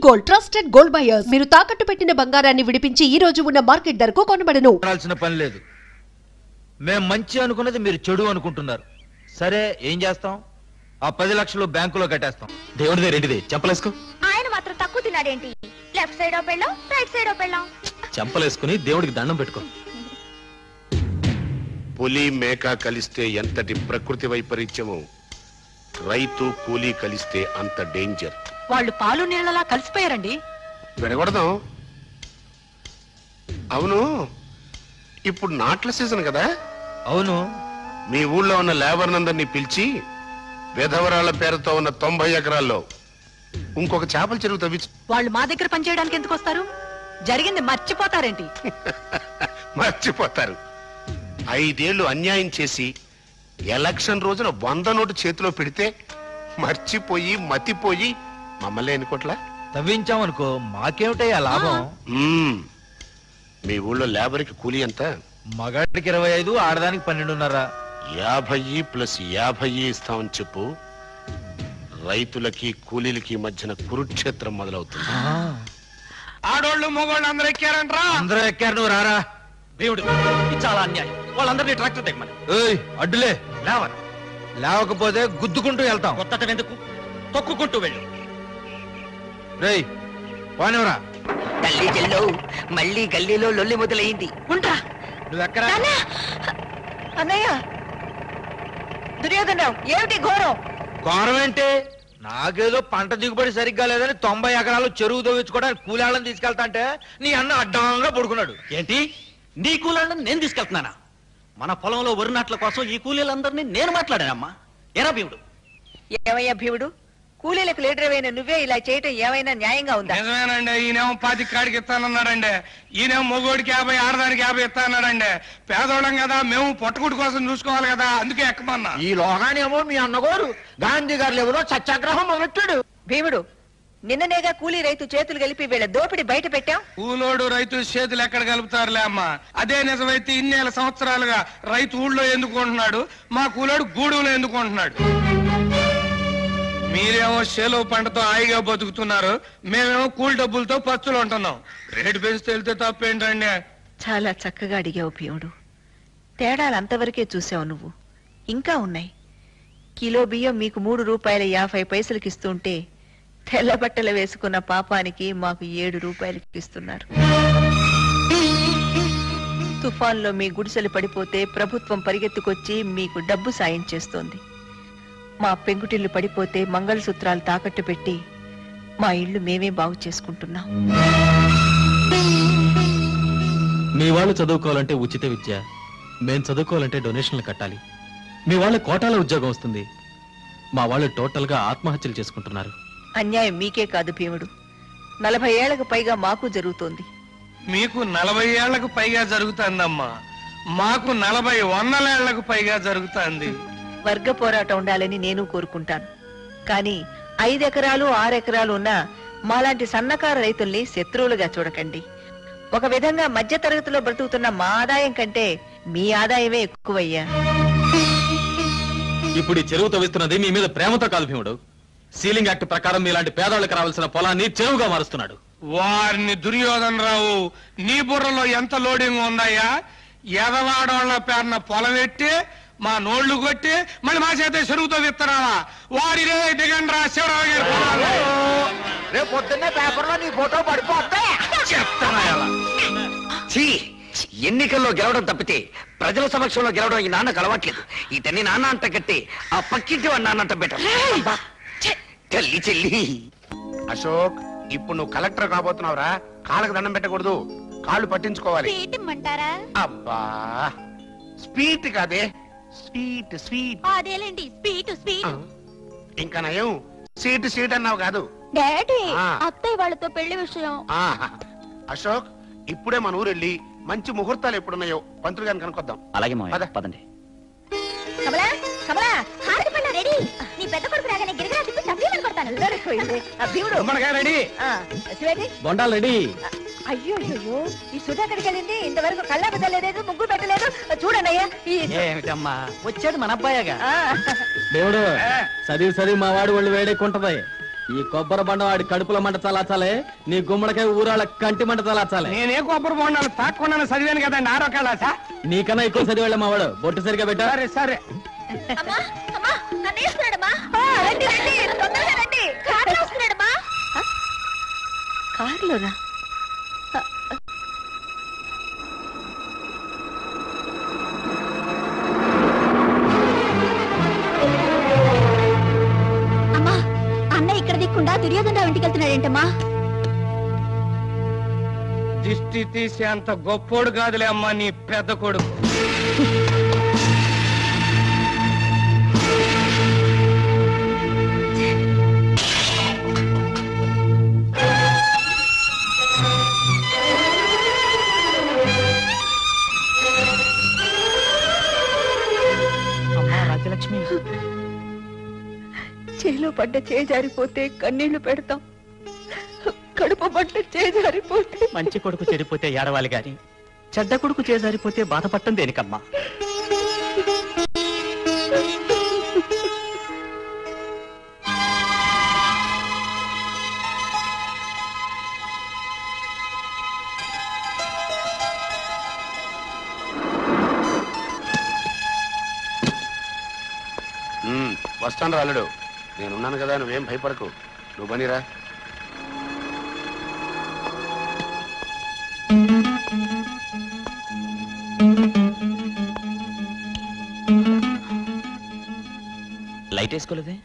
Gold trusted gold buyers. మీరు తాకట్టు పెట్టిన బంగారాన్ని విడిపించి ఈ రోజు ఉన్న మార్కెట్ ధరకు కొనబడను. పని లేదు. మేము మంచి అనుకున్నది మీరు చెడు అనుకుంటున్నారు. సరే ఏం చేస్తాం? ఆ 10 లక్షలు బ్యాంకులో కట్టేస్తాం. దేవుడిదే రెండిదే చెంపలేసుకో. ఆయన మాత్రం తక్కువ తిన్నాడేంటి? లెఫ్ట్ సైడ్ పెళ్ళం, రైట్ సైడ్ పెళ్ళం. చెంపలేసుకుని దేవుడికి దండం పెట్టుకో. పులి మేక కలిస్తే ఎంతటి ప్రకృతి వైపరీత్యమో రైతు కూలీ కలిస్తే అంత డేంజర్. వాళ్ళు పాలు నీళ్ళలా కలిసిపోయారండి. వినకూడదాం. అవును, ఇప్పుడు నాట్ల సీజన్ కదా? అవును. మీ ఊళ్ళో ఉన్న లేబర్ అందరినీ పిలిచి విధవరాళ్ల పేరుతో ఉన్న 90 ఎకరాల్లో ఇంకొక చేపల చెరువు తవ్వించు. వాళ్ళు మా దగ్గర పనిచేయడానికి ఎందుకు వస్తారు? జరిగింది మర్చిపోతారేంటి? మర్చిపోతారు. 5 ఏళ్లు అన్యాయం చేసి ఎలక్షన్ రోజున 100 నోటు చేతిలో పెడితే మర్చిపోయి మతిపోయి మమ్మల్ని ఎన్నుకోట్లా తవ్వించామనుకో మాకేమిటయ్యా లాభం? మీ ఊళ్ళో లేబర్కి కూలీ ఎంత? మగాడికి 25, ఆడదానికి 12.5. 50 + 50 ఇస్తామని చెప్పు. రైతులకి కూలీలకి మధ్యన కురుక్షేత్రం మొదలవుతుంది. ఆడోళ్ళు మగోళ్ళు అందరూ ఎక్కారంట్రా. అందరూ ఎక్కారు, నువ్వు రారా. దేవుడు, ఇది చాలా అన్యాయం. వాళ్ళందరినీ ట్రాక్టర్ దిగమని. ఏయ్ అడ్డులే, లేవరు. లేవకపోతే గుద్దుకుంటూ వెళ్తాం. కొత్తటం ఎందుకు? తొక్కుకుంటూ వెళ్ళు. రేయ్ పోనివరా. తల్లి చెల్లో మళ్ళీ గల్లీలో లొల్లి మొదలైంది. ఉంటా. నువ్వెక్కరా? అన్నయ్య, దుర్యోధనరావు, ఏమిటి ఘోరం? ఘోరం ఏంటి? నాకేదో పంట దిగుబడి సరిగ్గా లేదని 90 ఎకరాలు చెరువు తవ్వించుకోవడానికి కూలాళ్ళని తీసుకెళ్తా అంటే నీ అన్న అడ్డంగా పడుకున్నాడు. ఏంటి? నీ కూలీలను నేను తీసుకెళ్తున్నానా? మన పొలంలో వరి నాట్ల కోసం ఈ కూలీలందరినీ నేను మాట్లాడానమ్మా. ఎరా భీముడు? ఏమయ్యా భీముడు, కూలీలకు లీడర్ నువ్వే ఇలా చేయటం ఏమైనా న్యాయంగా ఉందా? నిజమేనండి. ఈయనేమో 10 కాడికి ఇస్తానన్నాడండి. ఈయనేమో మొగోడికి 50, ఆడదానికి 50 ఇస్తానన్నాడండి. పేదోళ్ళం కదా, మేము పొట్టకుడి కోసం చూసుకోవాలి కదా, అందుకే ఎక్కమన్నా. ఈ లోగానేమో మీ అన్నగోరు గాంధీ గారు ఎవరో సత్యాగ్రహం మొదలెట్టాడు. భీముడు, నిన్ననేగా కూలీ రైతు చేతులు కలిపి వీళ్ళ దోపిడి బయట పెట్టాం. కూలోడు రైతు చేతులు ఎక్కడ కలుపుతారులే అమ్మా. అదే నిజమైతే ఇన్నేళ్ళ సంవత్సరాలుగా రైతు ఊళ్ళో ఎందుకుంటున్నాడు, మా కూలోడు గూడులో ఎందుకుంటున్నాడు? మీరేమో సెలవు పంటతో హాయిగా బతుకుతున్నారు, మేమేమో కూలి డబ్బులతో పచ్చులు ఉంటున్నాం. రేటు పెంచితే వెళ్తే తప్పేంటండి? చాలా చక్కగా అడిగావు భీముడు. తేడాలు అంతవరకే చూసావు నువ్వు. ఇంకా ఉన్నాయి. కిలో బియ్యం మీకు 3 రూపాయల 50 పైసలకి ఇస్తుంటే తెల్ల బట్టలు వేసుకున్న పాపానికి మాకు 7 రూపాయలకి ఇస్తున్నారు. తుఫాన్లో మీ గుడిసెలు పడిపోతే ప్రభుత్వం పరిగెత్తుకొచ్చి మీకు డబ్బు సాయం చేస్తోంది. మా పెంకుటిల్లు పడిపోతే మంగళసూత్రాలు తాకట్టు పెట్టి మా ఇళ్లు మేమే బాగు చేసుకుంటున్నాం. మీ వాళ్ళు చదువుకోవాలంటే ఉచిత విద్య, మేం చదువుకోవాలంటే డొనేషన్లు కట్టాలి. మీ వాళ్ళ కోటాల ఉద్యోగం వస్తుంది, మా వాళ్ళు టోటల్ గా ఆత్మహత్యలు చేసుకుంటున్నారు. అన్యాయం మీకే కాదు భీముడు, 40 ఏళ్లకు పైగా మాకు జరుగుతోంది. మీకు 40 ఏళ్లకు పైగా జరుగుతుందమ్మా, మాకు 40 వందల ఏళ్లకు పైగా జరుగుతుంది. వర్గ పోరాటం ఉండాలని నేను కోరుకుంటాను. కానీ 5 ఎకరాలు 6 ఎకరాలు ఉన్న మాలాంటి సన్నకారు రైతుల్ని శత్రువులుగా చూడకండి. ఒక విధంగా మధ్య తరగతిలో బ్రతుకుతున్న మా ఆదాయం కంటే మీ ఆదాయమే ఎక్కువయ్యా. ఇప్పుడు ఈ చెరువు తవ్విస్తున్నది మీ మీద ప్రేమతో కాదు భీముడు. సీలింగ్ యాక్ట్ ప్రకారం మీలాంటి పేదవాళ్ళకి రావాల్సిన పొలాన్ని చెరువుగా మారుస్తున్నాడు. వారిని దుర్యోధనరావు, నీ బుర్రలో ఎంత లోడింగ్ ఉందయ్యా? ఎదవాడోళ్ల పేరున పొలం ఎట్టి మా నోళ్లు కొట్టి మళ్ళీ మా చేత చెరువుతో విత్తనాలా? వారి దిగండ్రా శివరావు గారు. రేపు పొద్దున్నే పేపర్లో నీ ఫోటో పడిపోతే చెప్తారా? ఎన్నికల్లో గెలవడం తప్పితే ప్రజల సమక్షంలో గెలవడం ఈ నాన్నకు అలవాట్లేదు. ఇతన్ని నాన్న అంట కట్టి ఆ పక్కింటి వాడు నాన్న అంట పెట్టాలి. తల్లి చెల్లి. అశోక్, ఇప్పుడు నువ్వు కలెక్టర్ కాబోతున్నావురా. కాళ్ళకు దండం పెట్టకూడదు, కాళ్ళు పట్టించుకోవాలి. అబ్బా, స్వీట్ కాదే, స్వీట్ స్వీట్. అదేలేండి, స్వీట్ స్వీట్. ఇంకా నయం, సీట్ సీట్ అన్నావు కాదు. డాడీ, అత్తయ్య వాళ్ళతో పెళ్లి విషయం. అశోక్, ఇప్పుడే మన ఊరు వెళ్ళి మంచి ముహూర్తాలు ఎప్పుడున్నాయో పంతులు గారిని కనుక్కొద్దాం. అలాగే పదండి. కమలా, కమలా, హారతి పళ్ళ రెడీ. నీ పెద్ద కొడుకు రాగానే గిరిగిరా తిప్పి తప్పి కొడతాను. భీముడు రెడీ, బొండాలు రెడీ. అయ్యో అయ్యో, ఈ సుధా ఎక్కడికి వెళ్ళింది? ఇంతవరకు కళ్ళ పెట్టలేదు, ముగ్గు పెట్టలేదు. చూడన్నయ్యా, వచ్చాడు మన అబ్బాయిగా. దేవుడు, చదివి మా వాడు వాళ్ళు వేడెక్కుంటది. ఈ కొబ్బరి బండ వాడి కడుపుల మంట చలాచాలే, నీ గుమ్మడికాయ ఊరాళ్ళ కంటి మంట చలాచాలే. నేనే కొబ్బరి బొండాలు తాకుండా చదివాను కదండి ఆరోగ్యాలా. నీకన్నా ఎక్కువ చదివాళ్ళ మా వాడు. బొట్టు సరిగా పెట్టా. సరే సరే. కారులోనా? అమ్మా, అన్న ఇక్కడ దిక్కుండా దుర్యోధనరావు ఇంటికి వెళ్తున్నాడేంటమ్మా? దిష్టి తీసే అంత గొప్పోడు కాదులే అమ్మా నీ పెద్ద కొడుకు. రాజలక్ష్మి, చేలో పడ్డ చేజారిపోతే కన్నీళ్లు పెడతాం, కడుపు పడ్డ చేజారిపోతే. మంచి కొడుకు చెడిపోతే ఏడవాలి గాని చెడ్డ కొడుకు చేజారిపోతే బాధపడటం దేనికమ్మా? వస్తాను రాలుడు, నేనున్నాను కదా, నువ్వేం భయపడకు. నువ్వు బనిరా. లైట్ వేసుకోలేదే?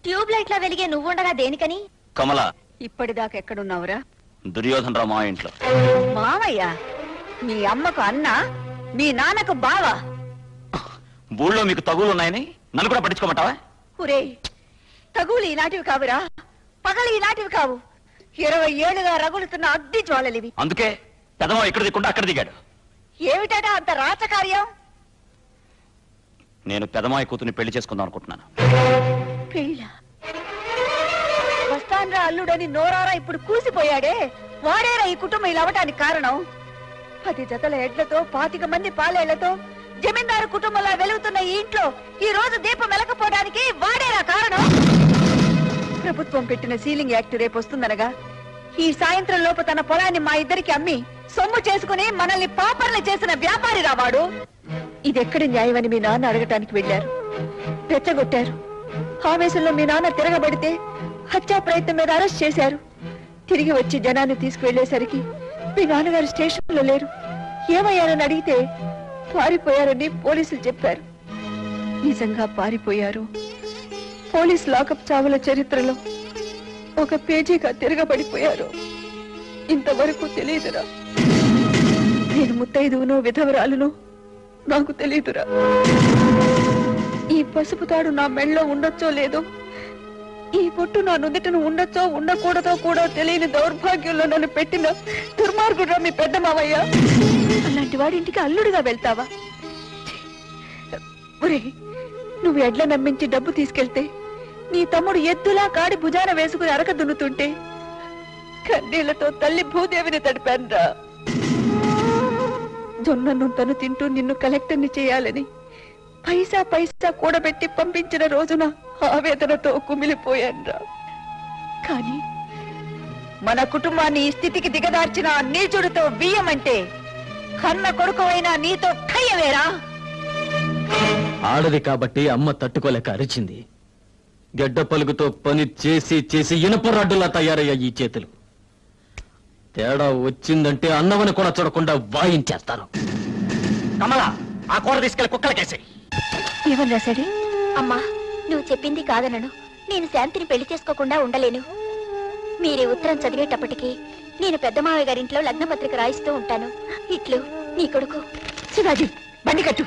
ట్యూబ్ లైట్ లా వెలిగే నువ్వుండగా దేనికని? కమల, ఇప్పటిదాకా ఎక్కడున్నావురా? దుర్యోధనరావు మా ఇంట్లో. మావయ్య, మీ అమ్మకు అన్న, మీ నాన్నకు బావ. ఊళ్ళో మీకు తగులు ఉన్నాయని నన్ను కూడా పట్టించుకోమంటావా? ఒరే, తగులు ఈనాటివి కావురా, పగలు ఈనాటివి కావు. 20 ఏళ్లుగా రగులుతున్న అగ్ని జ్వాలలివి. అందుకే పెదమా ఎక్కడ దిక్కుండా అక్కడ దిగాడు. ఏమిటా అంత రాచకార్యం? నేను పెదమాయి కూతుర్ని పెళ్లి చేసుకుందాం అనుకుంటున్నాను. పెళ్ళ వస్తాన్రా అల్లుడని నోరారా ఇప్పుడు కూసిపోయాడే, వాడేరా ఈ కుటుంబం ఇలా అవటానికి కారణం. 10 జతల ఎడ్లతో 25 మంది పాలేళ్లతో జమీందారు కుటుంబంలో వెలుగుతున్న ఈ ఇంట్లో ఈ రోజు దీపం వెలకపోవడానికి వాడేరా కారణం. ప్రభుత్వం పెట్టిన సీలింగ్ యాక్ట్ రేపు వస్తుందనగా ఈ సాయంత్రం లోపు తన పొలాన్ని మా ఇద్దరికి అమ్మి సొమ్ము చేసుకుని మనల్ని పాపర్లు చేసిన వ్యాపారి రావాడు. ఇదెక్కడి న్యాయమని మీ నాన్న అడగటానికి వెళ్లారు, రెచ్చగొట్టారు. ఆవేశంలో మీ నాన్న తిరగబడితే హత్యా ప్రయత్నం మీద అరెస్ట్ చేశారు. తిరిగి వచ్చి జనాన్ని తీసుకువెళ్లేసరికి మీ నాన్నగారు స్టేషన్ లో లేరు. ఏమయ్యారని అడిగితే పారిపోయారని పోలీసులు చెప్పారు. నిజంగా పారిపోయారు, పోలీస్ లాకప్ చావుల చరిత్రలో ఒక పేజీగా తిరగబడిపోయారు. ఇంతవరకు తెలియదురా. నేను ముత్తైదువునో విధవరాలునో నాకు తెలియదురా. ఈ పసుపు తాడు నా మెళ్ళలో ఉండొచ్చో లేదో, ఈ పొట్టు నా నుదిటను ఉండొచ్చో ఉండకూడదో కూడా తెలియని దౌర్భాగ్యంలో నన్ను పెట్టిన దుర్మార్గుడురా మీ పెద్ద మావయ్య. అలాంటి వాడింటికి అల్లుడిగా వెళ్తావా? ఒరే, నువ్వు ఎడ్ల నమ్మించి డబ్బు తీసుకెళ్తే నీ తమ్ముడు ఎద్దులా కాడి భుజాన వేసుకుని అరక దున్నుతుంటే కన్నీళ్లతో తల్లి భూదేవిని తడిపాన్రా. జొన్న నొంతను తింటూ నిన్ను కలెక్టర్ని చేయాలని పైసా పైసా కూడబెట్టి పంపించిన రోజున ఆవేదనతో కుమిలిపోయాన్రా. కానీ మన కుటుంబాన్ని ఈ స్థితికి దిగదార్చిన నీచుడితో బియ్యమంటే కన్న కొడుకు అయినా నీతో ఖయ్యవేరా. ఆడది కాబట్టి అమ్మ తట్టుకోలేక అరిచింది. గడ్డ పలుగుతో పని చేసి చేసి ఇనప రాడ్డులా తయారయ్యా ఈ చేతులు. తేడా వచ్చిందంటే అన్నవని కూడా చూడకుండా వాయించేస్తాను. కమల, ఆ కూర తీసుకెళ్లి కుక్కలకేసి. ఏమని రాశాడు? అమ్మా, నువ్వు చెప్పింది కాదనను. నేను శాంతిని పెళ్లి చేసుకోకుండా ఉండలేను. మీరే ఉత్తరం చదివేటప్పటికి నేను పెద్ద మావయ్య గారింట్లో లగ్నపత్రిక రాయిస్తూ ఉంటాను. ఇట్లు నీ కొడుకు. శివాజీ, బండి కట్టు.